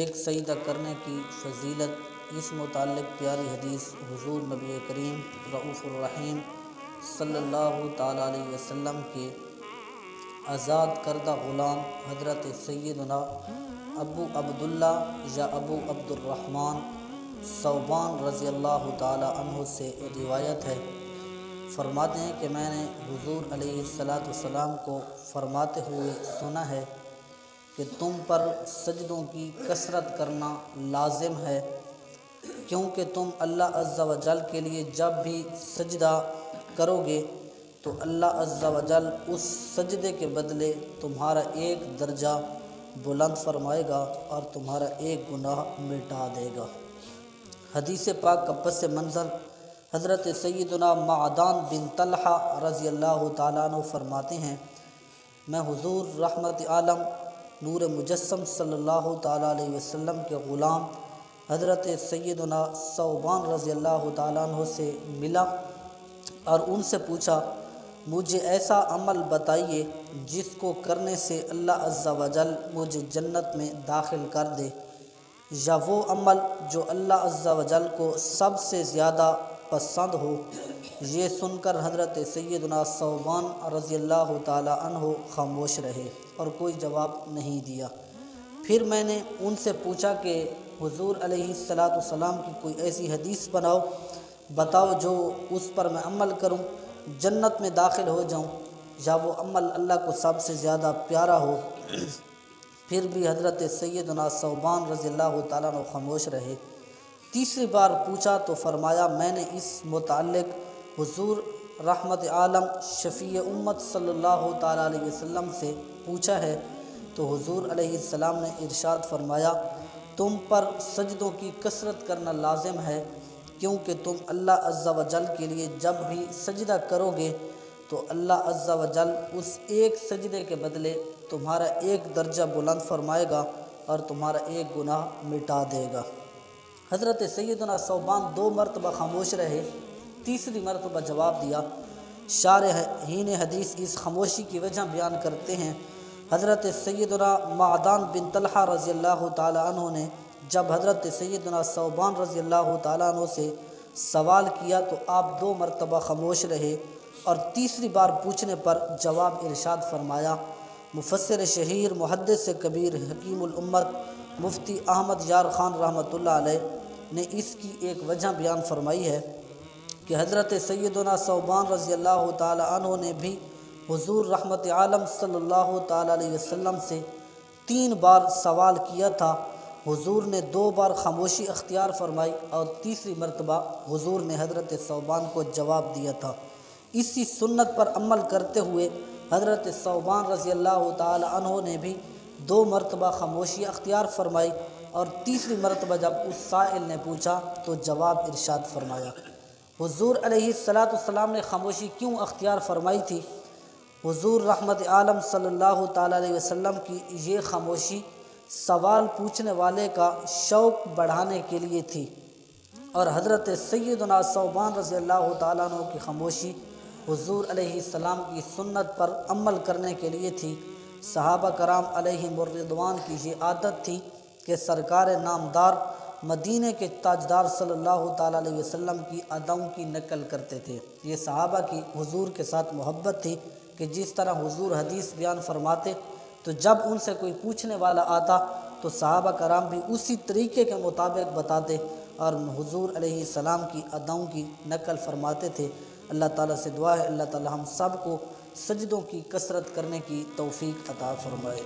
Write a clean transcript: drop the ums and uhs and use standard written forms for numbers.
ایک سجدہ کرنے کی فضیلت، اس متعلق پیاری حدیث حضور نبی کریم رؤوف الرحیم صلی اللہ تعالیٰ علیہ وسلم کے آزاد کردہ غلام حضرت سیدنا ابو عبداللہ یا ابو عبد الرحمن ثوبان رضی اللہ تعالیٰ عنہ سے روایت ہے۔ فرماتے ہیں کہ میں نے حضور علیہ السلام کو فرماتے ہوئے سنا ہے کہ تم پر سجدوں کی کثرت کرنا لازم ہے، کیونکہ تم اللہ عز و جل کے لیے جب بھی سجدہ کرو گے تو اللہ عز و جل اس سجدے کے بدلے تمہارا ایک درجہ بلند فرمائے گا اور تمہارا ایک گناہ مٹا دے گا۔ حدیث پاک کا پس منظر حضرت سیدنا معدان بن طلحہ رضی اللہ تعالیٰ عنہ فرماتے ہیں، میں حضور رحمت عالم نور مجسم صلی اللہ تعالیٰ علیہ وسلم کے غلام حضرت سیدنا ثوبان رضی اللہ تعالیٰ عنہ سے ملا اور ان سے پوچھا، مجھے ایسا عمل بتائیے جس کو کرنے سے اللہ عز و جل مجھے جنت میں داخل کر دے، یا وہ عمل جو اللہ عز و جل کو سب سے زیادہ پسند ہو۔ یہ سن کر حضرت سیدنا ثوبان رضی اللہ تعالیٰ عنہ خاموش رہے اور کوئی جواب نہیں دیا۔ پھر میں نے ان سے پوچھا کہ حضور علیہ السلام کی کوئی ایسی حدیث بتاؤ جو اس پر میں عمل کروں، جنت میں داخل ہو جاؤں، یا وہ عمل اللہ کو سب سے زیادہ پیارا ہو۔ پھر بھی حضرت سیدنا ثوبان رضی اللہ تعالیٰ عنہ خاموش رہے۔ تیسری بار پوچھا تو فرمایا، میں نے اس متعلق حضور رحمت عالم شفیع امت صلی اللہ تعالیٰ علیہ وسلم سے پوچھا ہے، تو حضور علیہ السلام نے ارشاد فرمایا، تم پر سجدوں کی کثرت کرنا لازم ہے، کیونکہ تم اللہ عز و جل کے لیے جب بھی سجدہ کرو گے تو اللہ عز و جل اس ایک سجدے کے بدلے تمہارا ایک درجہ بلند فرمائے گا اور تمہارا ایک گناہ مٹا دے گا۔ حضرت سیدنا ثوبان 2 مرتبہ خاموش رہے، تیسری مرتبہ جواب دیا۔ شارحین حدیث اس خاموشی کی وجہ بیان کرتے ہیں، حضرت سیدنا معدان بن طلحہ رضی اللہ تعالیٰ عنہ نے جب حضرت سیدنا ثوبان رضی اللہ تعالیٰ عنہ سے سوال کیا تو آپ 2 مرتبہ خاموش رہے اور تیسری بار پوچھنے پر جواب ارشاد فرمایا۔ مفسر شہیر محدث کبیر حکیم الامت مفتی احمد یار خان رحمۃ اللہ علیہ نے اس کی ایک وجہ بیان فرمائی ہے کہ حضرت سیدنا ثوبان رضی اللہ تعالیٰ عنہ نے بھی حضور رحمت عالم صلی اللہ تعالیٰ علیہ وسلم سے 3 بار سوال کیا تھا، حضور نے 2 بار خاموشی اختیار فرمائی اور تیسری مرتبہ حضور نے حضرت ثوبان کو جواب دیا تھا۔ اسی سنت پر عمل کرتے ہوئے حضرت ثوبان رضی اللہ تعالیٰ عنہ نے بھی 2 مرتبہ خاموشی اختیار فرمائی اور تیسری مرتبہ جب اس سائل نے پوچھا تو جواب ارشاد فرمایا۔ حضور علیہ السلام نے خاموشی کیوں اختیار فرمائی تھی؟ حضور رحمت عالم صلی اللہ تعالیٰ علیہ وسلم کی یہ خاموشی سوال پوچھنے والے کا شوق بڑھانے کے لیے تھی، اور حضرت سیدنا ثوبان رضی اللہ تعالیٰ عنہ کی خاموشی حضور علیہ السلام کی سنت پر عمل کرنے کے لیے تھی۔ صحابہ کرام علیہم الرضوان کی یہ عادت تھی کہ سرکار نامدار مدینہ کے تاجدار صلی اللہ تعالیٰ علیہ وسلم کی اداؤں کی نقل کرتے تھے۔ یہ صحابہ کی حضور کے ساتھ محبت تھی کہ جس طرح حضور حدیث بیان فرماتے تو جب ان سے کوئی پوچھنے والا آتا تو صحابہ کرام بھی اسی طریقے کے مطابق بتاتے اور حضور علیہ السلام کی اداؤں کی نقل فرماتے تھے۔ اللہ تعالیٰ سے دعا ہے اللہ تعالیٰ ہم سب کو سجدوں کی کثرت کرنے کی توفیق عطا فرمائے۔